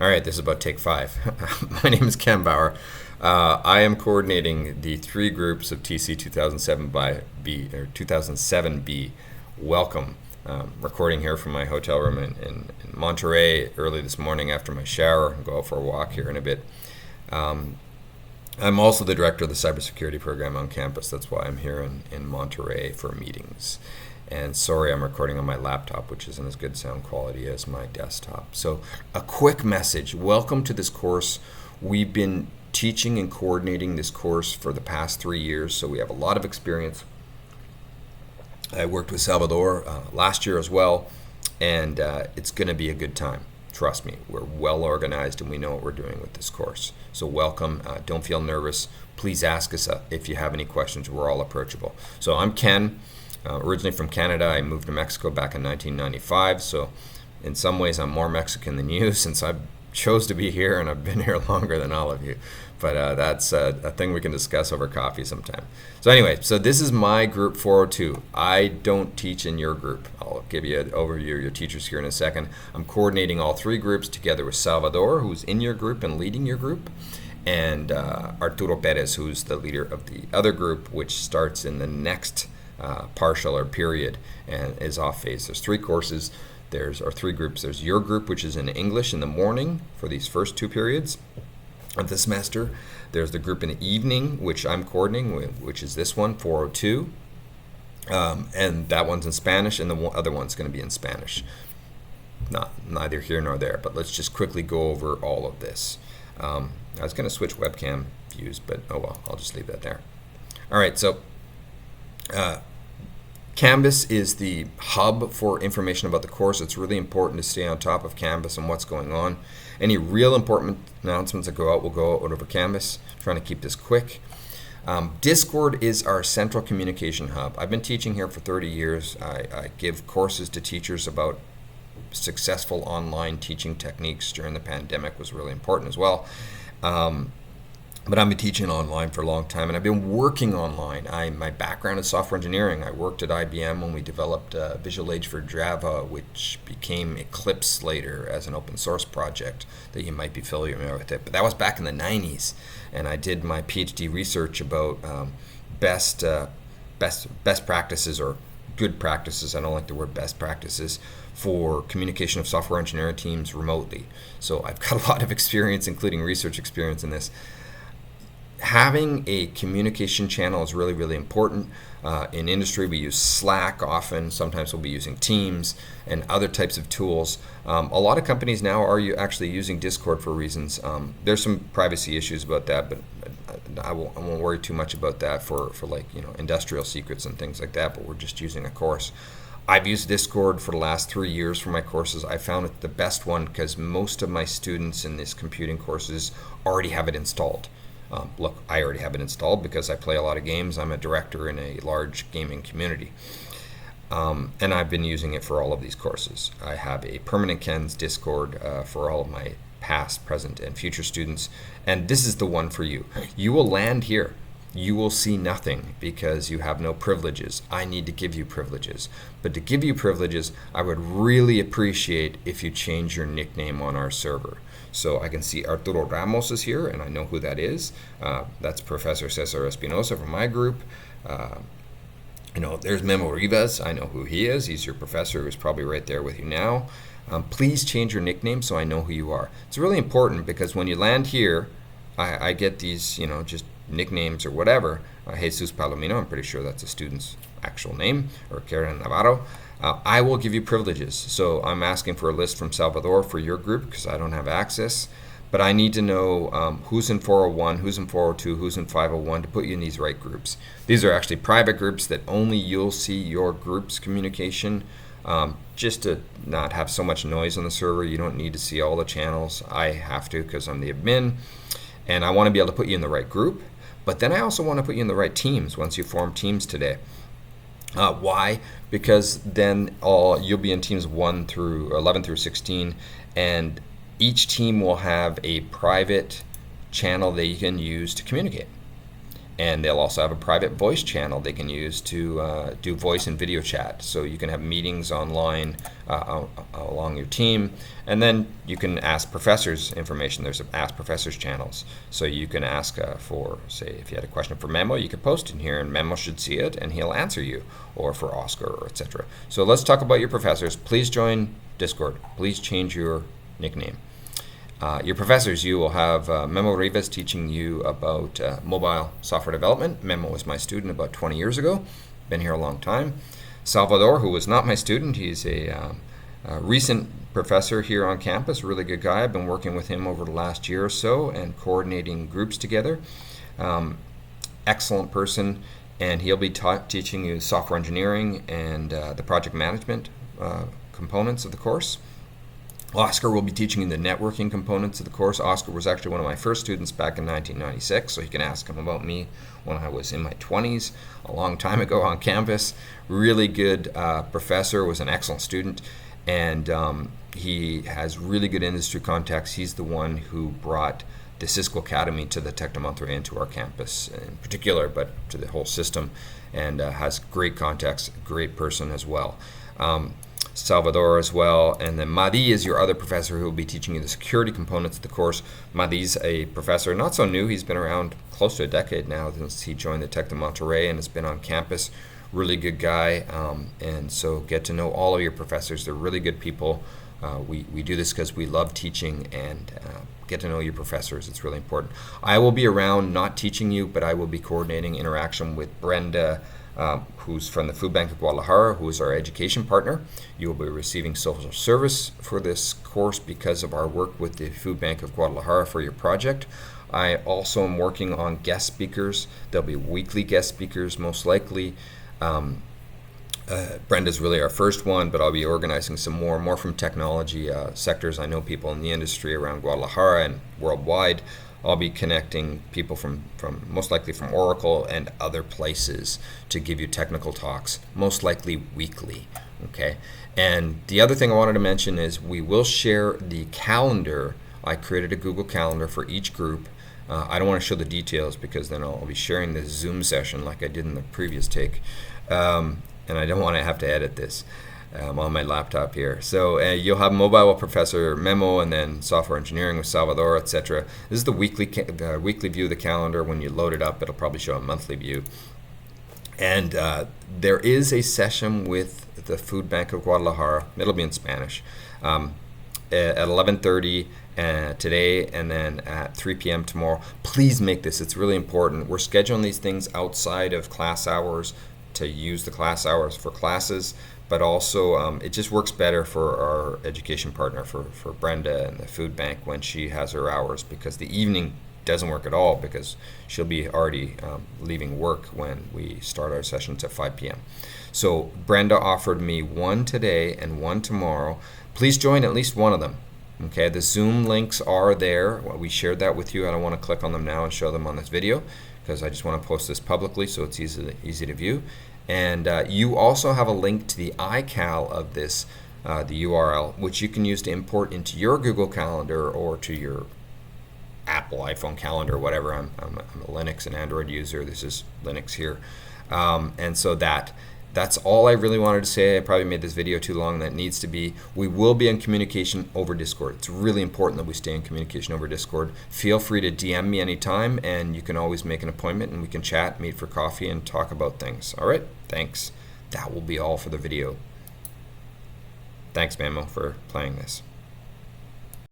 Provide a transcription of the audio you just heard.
All right, this is about take 5. My name is Ken Bauer. I am coordinating the 3 groups of TC 2007B or 2007B. Welcome. Recording here from my hotel room in Monterey early this morning after my shower. I'll go out for a walk here in a bit. I'm also the director of the cybersecurity program on campus. That's why I'm here in Monterey for meetings. And sorry, I'm recording on my laptop, which isn't as good sound quality as my desktop. So a quick message. Welcome to this course. We've been teaching and coordinating this course for the past 3 years, so we have a lot of experience. I worked with Salvador last year as well, and it's going to be a good time. Trust me, we're well organized and we know what we're doing with this course. So welcome. Don't feel nervous. Please ask us if you have any questions. We're all approachable. So I'm Ken. Originally from Canada. I moved to Mexico back in 1995, so in some ways I'm more Mexican than you since I chose to be here and I've been here longer than all of you. But that's a thing we can discuss over coffee sometime. So anyway, so this is my group 402. I don't teach in your group. I'll give you an overview of your teachers here in a second. I'm coordinating all 3 groups together with Salvador, who's in your group and leading your group, and Arturo Perez, who's the leader of the other group, which starts in the next partial or period and is off phase. There's 3 courses. There's 3 groups. There's your group, which is in English in the morning for these first 2 periods of the semester. There's the group in the evening, which I'm coordinating, which is this one, 402. And that one's in Spanish, and the other one's going to be in Spanish. Neither here nor there, but let's just quickly go over all of this. I was going to switch webcam views, but oh well, I'll just leave that there. All right, so Canvas is the hub for information about the course. It's really important to stay on top of Canvas and what's going on. Any real important announcements that go out will go out over Canvas. Trying to keep this quick. Discord is our central communication hub. I've been teaching here for 30 years. I give courses to teachers about successful online teaching techniques during the pandemic. Was really important as well. But I've been teaching online for a long time, and I've been working online. My background is software engineering. I worked at IBM when we developed Visual Age for Java, which became Eclipse later as an open source project that you might be familiar with it. But that was back in the 90s, and I did my PhD research about best practices or good practices. I don't like the word best practices for communication of software engineering teams remotely. So I've got a lot of experience, including research experience in this. Having a communication channel is really, really important. In industry, we use Slack often. Sometimes we'll be using Teams and other types of tools. A lot of companies now are actually using Discord for reasons. There's some privacy issues about that, but I won't worry too much about that for like, industrial secrets and things like that, but we're just using a course. I've used Discord for the last 3 years for my courses. I found it the best one because most of my students in these computing courses already have it installed. Look, I already have it installed because I play a lot of games. I'm a director in a large gaming community. And I've been using it for all of these courses. I have a permanent Ken's Discord for all of my past, present, and future students. And this is the one for you. You will land here. You will see nothing because you have no privileges. I need to give you privileges. But to give you privileges, I would really appreciate if you change your nickname on our server. So I can see Arturo Ramos is here, and I know who that is. That's Professor Cesar Espinosa from my group. There's Memo Rivas. I know who he is. He's your professor who's probably right there with you now. Please change your nickname so I know who you are. It's really important because when you land here, I get these, just nicknames or whatever. Jesus Palomino, I'm pretty sure that's a student's actual name, or Karen Navarro. I will give you privileges. So I'm asking for a list from Salvador for your group because I don't have access. But I need to know who's in 401, who's in 402, who's in 501 to put you in these right groups. These are actually private groups that only you'll see your group's communication. Just to not have so much noise on the server, you don't need to see all the channels. I have to because I'm the admin. And I want to be able to put you in the right group. But then I also want to put you in the right teams once you form teams today. Why? Because then you'll be in teams 11 through 16, and each team will have a private channel that you can use to communicate. And they'll also have a private voice channel they can use to do voice and video chat. So you can have meetings online along your team, and then you can ask professors information. There's Ask Professors channels. So you can ask for, say, if you had a question for Memo, you could post in here, and Memo should see it, and he'll answer you, or for Oscar, or etc. So let's talk about your professors. Please join Discord. Please change your nickname. Your professors, you will have Memo Rivas teaching you about mobile software development. Memo was my student about 20 years ago, been here a long time. Salvador, who was not my student, he's a recent professor here on campus, really good guy. I've been working with him over the last year or so and coordinating groups together. Excellent person, and he'll be teaching you software engineering and the project management components of the course. Oscar will be teaching you the networking components of the course. Oscar was actually one of my first students back in 1996, so you can ask him about me when I was in my 20s, a long time ago on campus. Really good professor, was an excellent student, and he has really good industry contacts. He's the one who brought the Cisco Academy to the Tec de Monterrey and to our campus in particular, but to the whole system, and has great contacts, great person as well. Salvador as well, and then Madi is your other professor who will be teaching you the security components of the course. Madi's a professor, not so new, he's been around close to a decade now since he joined the Tec de Monterrey and has been on campus. Really good guy, and so get to know all of your professors. They're really good people. We do this because we love teaching, and get to know your professors. It's really important. I will be around, not teaching you, but I will be coordinating interaction with Brenda, who's from the Food Bank of Guadalajara, who is our education partner. You will be receiving social service for this course because of our work with the Food Bank of Guadalajara for your project. I also am working on guest speakers. There'll be weekly guest speakers, most likely. Brenda's really our first one, but I'll be organizing some more from technology sectors. I know people in the industry around Guadalajara and worldwide. I'll be connecting people from most likely from Oracle and other places to give you technical talks, most likely weekly. Okay. And the other thing I wanted to mention is we will share the calendar. I created a Google Calendar for each group. I don't want to show the details because then I'll be sharing this Zoom session like I did in the previous take. And I don't want to have to edit this on my laptop here. So you'll have mobile with Professor Memo, and then software engineering with Salvador, etc. This is the weekly view of the calendar. When you load it up, it'll probably show a monthly view. And there is a session with the Food Bank of Guadalajara. It'll be in Spanish at 11:30 today, and then at 3 p.m. tomorrow. Please make this. It's really important. We're scheduling these things outside of class hours to use the class hours for classes, but also it just works better for our education partner, for Brenda and the food bank when she has her hours, because the evening doesn't work at all because she'll be already leaving work when we start our sessions at 5 p.m. So Brenda offered me one today and one tomorrow. Please join at least one of them. Okay, the Zoom links are there. We shared that with you. I don't want to click on them now and show them on this video because I just want to post this publicly so it's easy to view. And you also have a link to the iCal of this, the URL, which you can use to import into your Google Calendar or to your Apple iPhone calendar or whatever. I'm a Linux and Android user. This is Linux here. And so that's all I really wanted to say. I probably made this video too long than it needs to be. We will be in communication over Discord. It's really important that we stay in communication over Discord. Feel free to DM me anytime, and you can always make an appointment and we can chat, meet for coffee, and talk about things. All right, thanks. That will be all for the video. Thanks, Mamo, for playing this.